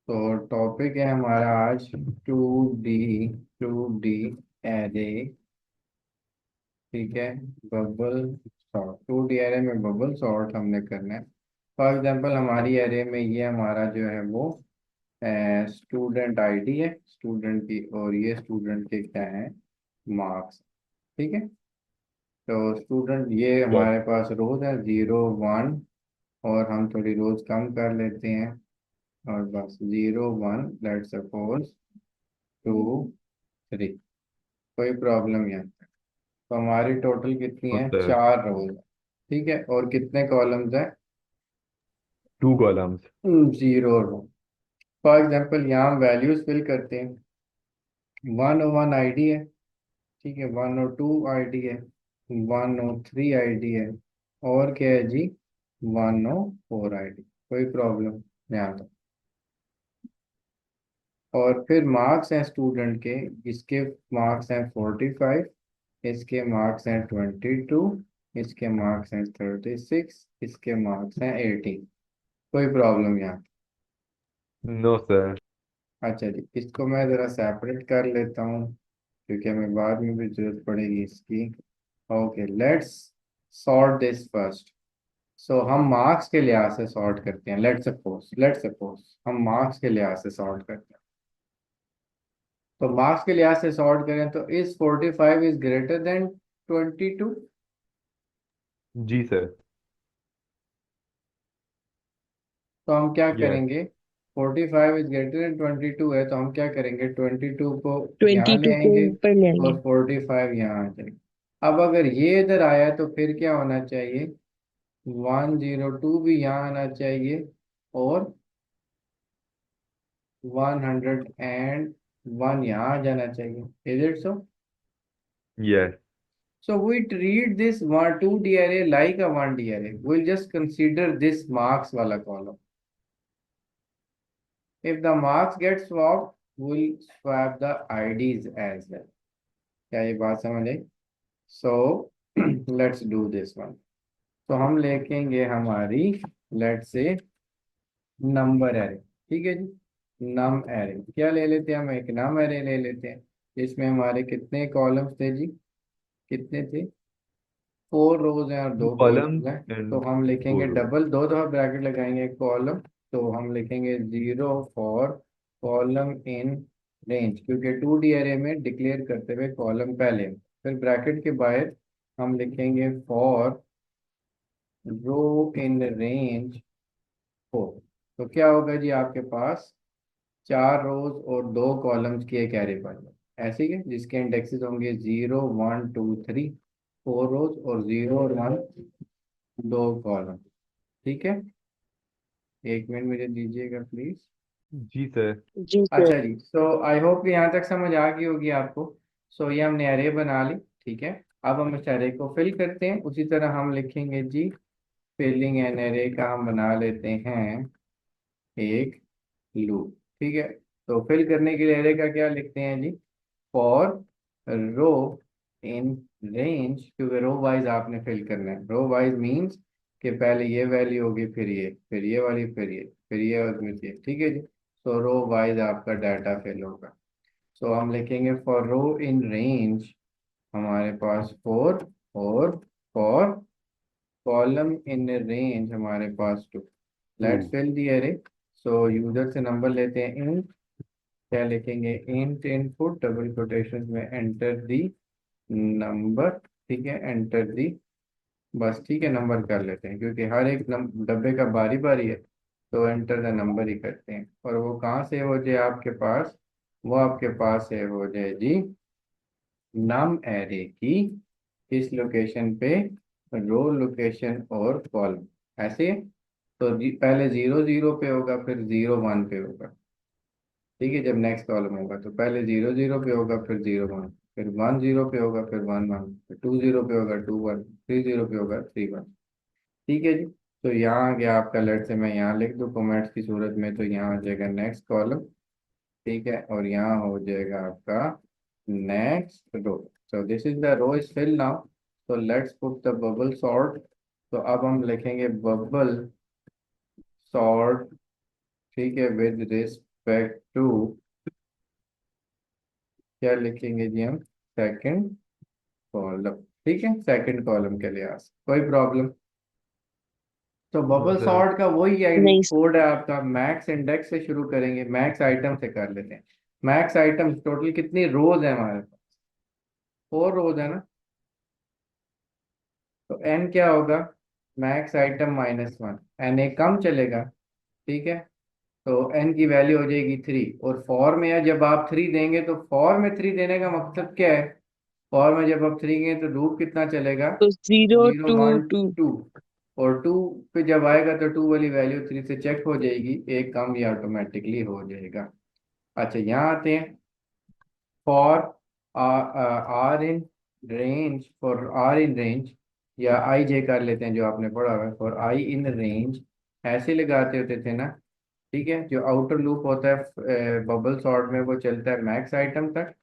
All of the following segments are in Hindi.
तो टॉपिक है हमारा आज टू डी एरे। ठीक है। बबल सॉर्ट, 2D एरे में बबल सॉर्ट हमने करना है। फॉर एग्जांपल हमारी एरे में ये हमारा जो है वो स्टूडेंट आईडी है स्टूडेंट की, और ये स्टूडेंट के क्या है, मार्क्स। ठीक है। तो स्टूडेंट ये Yes. हमारे पास रोज है 0 1, और हम थोड़ी रोज कम कर लेते हैं, और बस 0 1 लेट सपोज 2 3। कोई प्रॉब्लम यहाँ। तो हमारी टोटल कितनी No, है, sir. 4 रोज है। ठीक है, और कितने कॉलम्स है, Two columns. 0 row. For example यहाँ हम वैल्यूज फिल करते हैं। 101 आईडी है। ठीक है, 102 आईडी है, 103 आईडी है, और क्या है जी, 104 आईडी। कोई प्रॉब्लम यहाँ तक। और फिर मार्क्स हैं स्टूडेंट के, इसके मार्क्स हैं 45, इसके मार्क्स हैं 22, इसके मार्क्स हैं 36, इसके मार्क्स हैं 18। कोई प्रॉब्लम यहाँ। No, sir. अच्छा जी, इसको मैं ज़रा सेपरेट कर लेता हूँ, क्योंकि हमें बाद में भी जरूरत पड़ेगी इसकी। Okay, let's sort this first. So हम मार्क्स के लिहाज से सॉर्ट करते हैं। लेट्स सपोज हम मार्क्स के लिहाज से सॉर्ट करते हैं। तो मार्क्स के लिहाज से सॉर्ट करें तो इस 45 इज ग्रेटर देन 22। जी सर. तो हम क्या Yes. करेंगे, 45 इज ग्रेटर देन 22 है, तो हम क्या करेंगे, 22 को यहाँ ले 22 को आएंगे, ऊपर ले और आएंगे. 45 यहाँ आ जाएगा। अब अगर ये इधर आया तो फिर क्या होना चाहिए, 102 भी यहाँ आना चाहिए, और 101 यहाँ आ जाना चाहिए। Is it so? Yes. So we treat this 2D array like a 1D array. We'll just consider this marks wala column. If the marks get swapped, we'll swap the IDs as well. क्या ये बात समझ आई? So let's do this one. तो हम लिखेंगे हमारी, let's say, नंबर एरे। ठीक है जी, नम एरे क्या ले लेते हैं, हम एक नम एरे ले लेते हैं। इसमें हमारे कितने कॉलम्स थे जी, कितने थे, 4 रोज हैं और Two 2 कॉलम्स columns हैं। तो and हम four लिखेंगे rows. डबल, दो दफा ब्रैकेट लगाएंगे कॉलम। तो हम लिखेंगे 0 फॉर कॉलम इन रेंज, क्योंकि 2D एरे में डिक्लेयर करते हुए कॉलम पहले, फिर ब्रैकेट के बाहर हम लिखेंगे फॉर रो इन रेंज 4। तो क्या होगा जी, आपके पास 4 रोज और 2 कॉलम्स की एक एरे बन जाए ऐसे ही, जिसके इंडेक्सेस होंगे 0 1 2 3। 4 रोज और 0 और 1, 2 कॉलम। ठीक है, 1 मिनट मुझे दीजिएगा प्लीज। जी सर. जी सर। अच्छा जी, सो आई होप यहाँ तक समझ आ गई होगी आपको। सो ये हमने एरे बना ली। ठीक है, अब हम इस एरे को फिल करते हैं। उसी तरह हम लिखेंगे जी, फिलिंग एन एरे का हम बना लेते हैं एक लूप। ठीक है, तो फिल करने के लिए एरे का क्या लिखते हैं जी, फॉर रो इन रेंज, क्योंकि रो वाइज आपने फिल करना है। रो वाइज मीन्स कि पहले ये वैल्यू होगी, फिर ये वाली, फिर ये और फिर ये। ठीक है जी, तो रो वाइज आपका डाटा फिल होगा। सो हम लिखेंगे फॉर रो इन रेंज हमारे पास 4, और फॉर कॉलम इन रेंज हमारे पास 2। Let's Two. Fill the array. So user से नंबर लेते हैं इन, क्या लिखेंगे, इंट इनपुट डबल कोटेशन में एंटर दी नंबर। ठीक है, एंटर दी, बस ठीक है, नंबर कर लेते हैं, क्योंकि हर एक डब्बे का बारी बारी है, तो एंटर द नंबर ही करते हैं। और वो कहाँ से हो जाए आपके पास, वो आपके पास है हो जाए जी, नम एरे की इस लोकेशन पे, रो लोकेशन और कॉलम ऐसे। तो पहले 0 0 पे होगा, फिर 0 1 पे होगा। ठीक है, जब नेक्स्ट कॉलम होगा तो पहले 0 0 पे होगा, फिर 0 1, फिर 1 0 पे होगा, फिर 1 1, फिर 2 0 पे होगा, 2 1, 3 0 पे होगा, 3 1। ठीक है जी, तो यहाँ आ गया आपका, लेट से मैं यहाँ लिख दूँ कॉमेट्स की सूरत में, तो यहाँ आ जाएगा नेक्स्ट कॉलम। ठीक है, और यहाँ हो जाएगा आपका next row. So this is the row is fill now. तो let's put the bubble sort. तो अब हम लिखेंगे बबल सॉर्ट। ठीक है, विद रिस्पेक्ट टू क्या लिखेंगे जी हम, सेकंड कॉलम। ठीक है, सेकंड कॉलम के लिहाज कोई प्रॉब्लम। तो नो बबल सर। सॉर्ट का वही नहीं कोड है आपका, मैक्स इंडेक्स से शुरू करेंगे, मैक्स आइटम से कर लेते हैं। मैक्स आइटम टोटल कितनी रोज है हमारे पास, 4 रोज है ना। तो एन क्या होगा, मैक्स आइटम -1, एन एक कम चलेगा। ठीक है, तो एन की वैल्यू हो जाएगी 3। और फॉर में या जब आप 3 देंगे तो फॉर में 3 देने का मकसद क्या है, फॉर में जब आप 3 देंगे तो लूप कितना चलेगा, तो 0 जीरो 2 वन 2। टू और 2 पे जब आएगा तो 2 वाली वैल्यू 3 से चेक हो जाएगी, एक कम ये ऑटोमेटिकली हो जाएगा। अच्छा यहाँ आते हैं, for r in range, for r in range या आई जे कर लेते हैं जो आपने पढ़ा हुआ है, फॉर आई इन रेंज ऐसे लगाते होते थे ना। ठीक है, जो आउटर लूप होता है बबल सॉर्ट में वो चलता है मैक्स आइटम तक,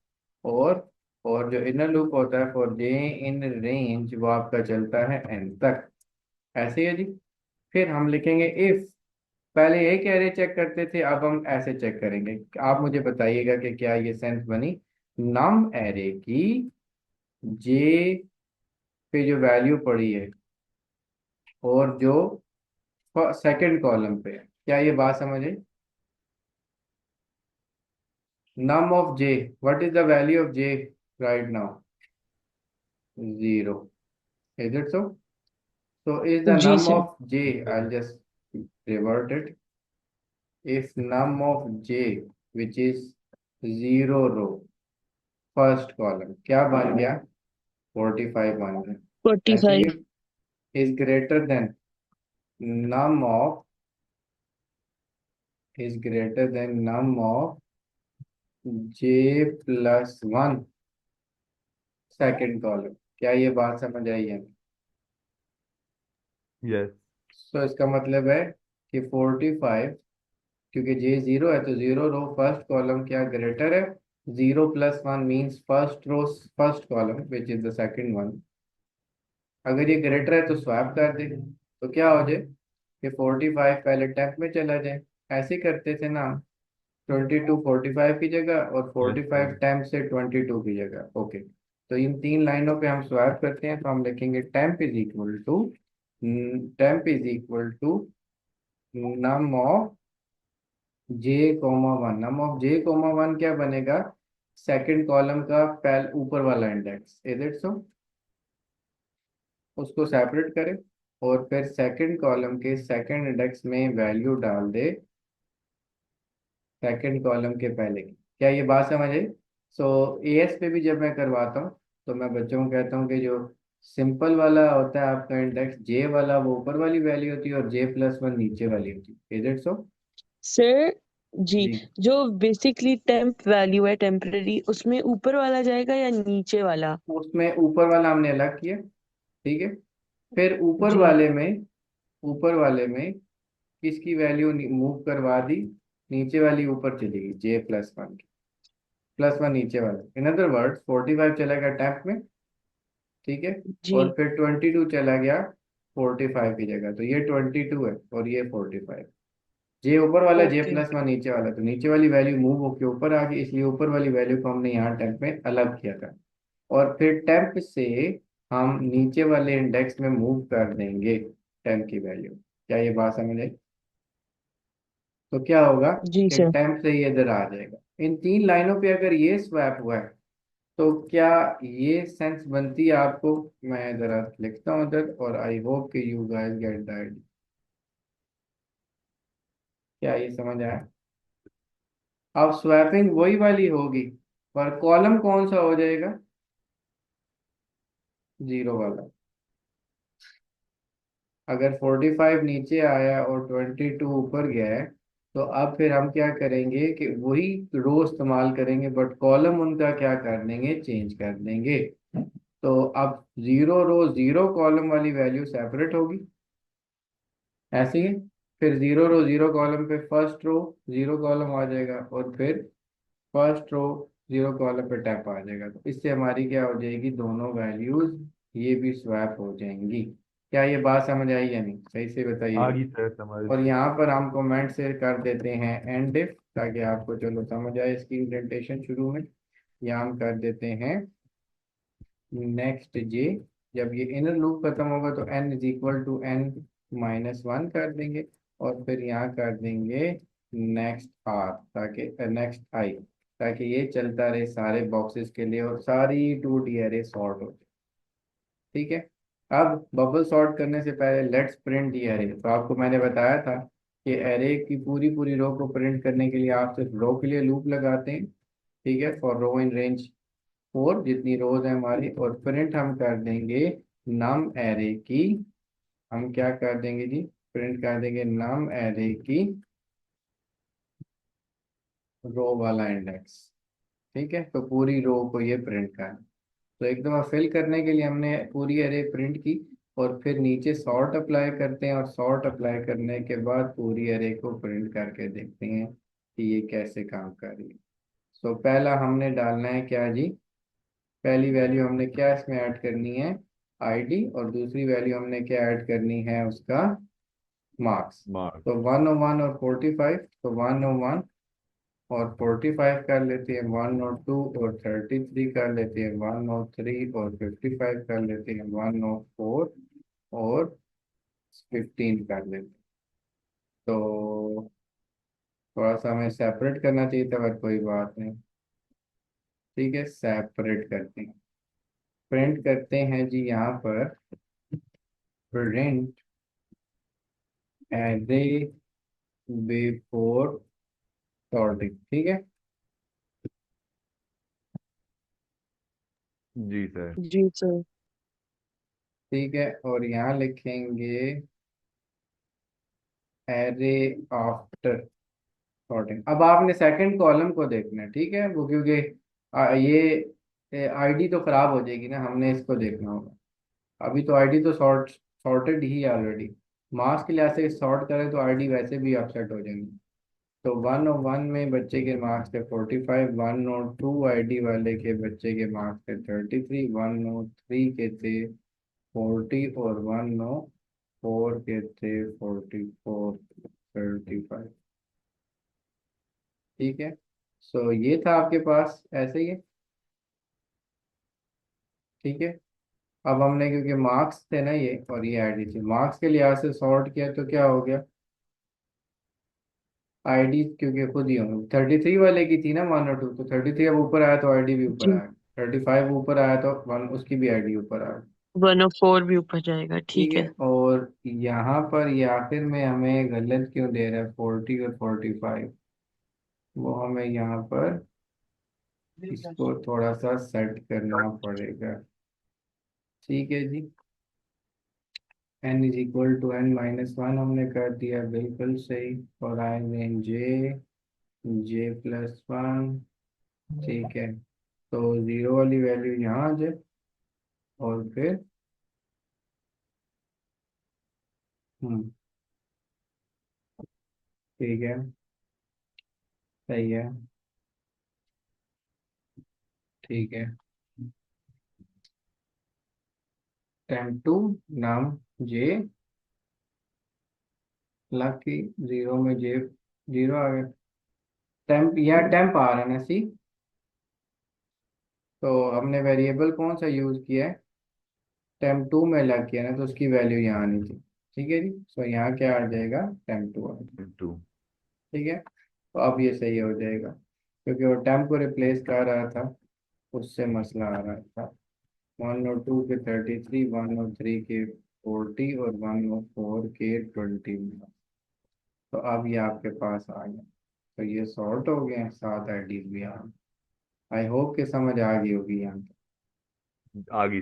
और और जो इनर लूप होता है फॉर जे इन रेंज वो आपका चलता है एन तक। ऐसे ही है जी। फिर हम लिखेंगे इफ, पहले एक एरे चेक करते थे, अब हम ऐसे चेक करेंगे। आप मुझे बताइएगा कि क्या ये सेंस बनी, नम एरे की जे पे जो वैल्यू पड़ी है और जो सेकंड कॉलम पे है, क्या ये बात समझ आई। Num of J, what is the value of J right now, 0, is it so. So is the G num sir. of j, I'll just revert it. If num of j, which is 0 row, first column, क्या बन गया, 45 बन गया। ऐसे ही 45। is greater than num of, is greater than num of j+1 second column. क्या ये बात समझ आई है। यस। तो इसका मतलब है कि 45, क्योंकि जे 0 है तो 0 रो फर्स्ट कॉलम क्या ग्रेटर है, 0+1 means first row first column which is the second one. अगर ये ग्रेटर है तो स्वैप कर दे, तो क्या हो जाए कि 45 पहले टेंथ में चला जाए। ऐसे ही करते थे ना, 22 45 की जगह और यस 45 सर। टेम्प से 22 की जगह। ओके, तो इन 3 लाइनों पे हम स्वैप करते हैं, तो हम लिखेंगे temp is equal to num of j, 1, num of j, 1 क्या बनेगा, सेकंड कॉलम का पहले ऊपर वाला इंडेक्स, इज इट सो। उसको सेपरेट करें और फिर सेकंड कॉलम के सेकंड इंडेक्स में वैल्यू डाल दे सेकंड कॉलम के पहले की। क्या ये बात समझ आई। सो एएस पे भी जब मैं करवाता हूँ तो मैं बच्चों को कहता हूँ कि जो सिंपल वाला होता है आपका इंडेक्स जे वाला, वो ऊपर वाली वैल्यू होती है और j+1 नीचे वाली होती है, इज इट सो। सर जी, जी, जो बेसिकली टेम्प वैल्यू है टेम्पररी, उसमें ऊपर वाला जाएगा या नीचे वाला? उसमें ऊपर वाला हमने अलग किया। ठीक है, फिर जी। ऊपर वाले में किसकी वैल्यू मूव करवा दी, नीचे वाली ऊपर चली गई, j+1 की, +1 नीचे वाला, इन अदर वर्ड्स 45 चला गया टैप में। ठीक है, और जी। फिर 22 चला गया 45 की जगह, तो ये 22 है और ये 45। जे ऊपर वाला, ओके। j+1 नीचे वाला, तो नीचे वाली वैल्यू मूव होके ऊपर आ गई, इसलिए ऊपर वाली वैल्यू को हमने यहाँ टेम्प में अलग किया था। और फिर टेम्प से हम नीचे वाले इंडेक्स में मूव कर देंगे टेम्प की वैल्यू। क्या ये बात समझ आई। तो क्या होगा जी कि सर। टेम्प से ये इधर आ जाएगा। इन 3 लाइनों पे अगर ये स्वैप हुआ है तो क्या ये सेंस बनती है आपको। मैं जरा लिखता हूँ इधर, और आई होप कि यू गाइस गेट दैट। क्या ये समझ आया। अब स्वैपिंग वही वाली होगी, पर कॉलम कौन सा हो जाएगा, 0 वाला। अगर 45 नीचे आया और 22 ऊपर गया है, तो अब फिर हम क्या करेंगे कि वही रो इस्तेमाल करेंगे, बट कॉलम उनका क्या कर देंगे, चेंज कर देंगे। तो अब 0 रो 0 कॉलम वाली वैल्यू सेपरेट होगी, ऐसे ही। फिर 0 रो 0 कॉलम पे फर्स्ट रो 0 कॉलम आ जाएगा, और फिर फर्स्ट रो 0 कॉलम पे टैप आ जाएगा। तो इससे हमारी क्या हो जाएगी, दोनों वैल्यूज ये भी स्वैप हो जाएंगी। क्या ये बात समझ आई या नहीं, सही से बताइएगा। आगे सर समझ। और यहाँ पर हम कमेंट से कर देते हैं एंड इफ, ताकि आपको चलो समझ आए इसकी इंडेंटेशन शुरू में। यहाँ हम कर देते हैं नेक्स्ट जे, जब ये इनर लूप खत्म होगा तो n is equal to n-1 कर देंगे, और फिर यहाँ कर देंगे नेक्स्ट r, ताकि नेक्स्ट i, ताकि ये चलता रहे सारे बॉक्सेस के लिए और सारी 2D अरे सॉर्ट हो जाए। ठीक है। अब बबल सॉर्ट करने से पहले लेट्स प्रिंट ये अरे। तो आपको मैंने बताया था कि अरे की पूरी पूरी रो को प्रिंट करने के लिए आप सिर्फ रो के लिए लूप लगाते हैं। ठीक है, फॉर रो इन रेंज 4, जितनी रोज है हमारी, और प्रिंट हम कर देंगे नम एरे की। हम क्या कर देंगे जी, प्रिंट कर देंगे नम एरे की रो वाला इंडेक्स। ठीक है, तो पूरी रो को ये प्रिंट करना। तो एक दफ़ा फिल करने के लिए हमने पूरी एरे प्रिंट की, और फिर नीचे सॉर्ट अप्लाई करते हैं, और सॉर्ट अप्लाई करने के बाद पूरी एरे को प्रिंट करके देखते हैं कि ये कैसे काम कर रही है। तो पहला हमने डालना है क्या जी, पहली वैल्यू हमने क्या इसमें ऐड करनी है, आईडी, और दूसरी वैल्यू हमने क्या ऐड करनी है उसका, मार्क्स। मार्क। तो 101 और 45, तो 101 और 45 कर लेते हैं, 102 और 33 कर लेते हैं, 103 और 55 कर लेते हैं, 104 और 15 कर लेते हैं। तो थोड़ा सा हमें सेपरेट करना चाहिए था, पर कोई बात नहीं। ठीक है, सेपरेट करते हैं, प्रिंट करते हैं जी यहाँ पर, प्रिंट एरे बिफोर सॉर्टिंग। ठीक है। जी सर। जी सर। ठीक है, और यहाँ लिखेंगे एरे आफ्टर सॉर्टिंग। अब आपने सेकंड कॉलम को देखना है, ठीक है, वो क्योंकि ये आईडी तो खराब हो जाएगी ना, हमने इसको देखना होगा। अभी तो आईडी तो सॉर्टेड ही ऑलरेडी, मार्क्स के लिहाज से सॉर्ट करें तो आईडी वैसे भी अपसेट हो जाएंगी। तो 101 में बच्चे के मार्क्स थे 45, 102 आईडी वाले के बच्चे के मार्क्स थे 33, 103 के थे 40, और 104 के थे 44, 35। ठीक है, सो ये था आपके पास ऐसे ही है। ठीक है, अब हमने क्योंकि मार्क्स थे ना ये, और ये आईडी थी, मार्क्स के लिहाज से सॉर्ट किया तो क्या हो गया, आईडी क्योंकि खुद ही होंगे, 33 वाले की थी ना 102, तो 33 अब ऊपर आया तो आईडी भी ऊपर जी। आया, 35 ऊपर आया तो वन उसकी भी आईडी ऊपर आ गई। 104 भी ऊपर जाएगा, ठीक ठीक है, है। और यहाँ पर ये आखिर में हमें गलत क्यों दे रहा है 40 और 45, वो हमें यहाँ पर इसको थोड़ा सा सेट करना पड़ेगा। ठीक है जी, n is equal to n-1 हमने कर दिया, बिल्कुल सही। और आई मीन j+1। ठीक है, तो जीरो वाली वैल्यू यहाँ आ जाए, और फिर ठीक है, सही है, ठीक है। टेम्प टू नाम जे, लकी जीरो में जे जीरो आ गया, टेम्प या टेम्प आ रहा है ना सी। तो हमने वेरिएबल कौन सा यूज किया है, टेम्प टू में लग किया ना, तो उसकी वैल्यू यहाँ आनी थी। ठीक है जी, सो यहाँ क्या आ जाएगा, टेम्प टू आ जाएगा। टू। ठीक है, तो अब ये सही हो जाएगा, क्योंकि वो टेम्प को रिप्लेस कर रहा था, उससे मसला आ रहा था। 102 के 33, 103 के 40, और 104 के 20 में। तो अब ये आपके पास आ गया, तो ये सॉर्ट हो गए, सात आईडीज भी आ गए। आई होप कि समझ आ गई होगी यहाँ। आगे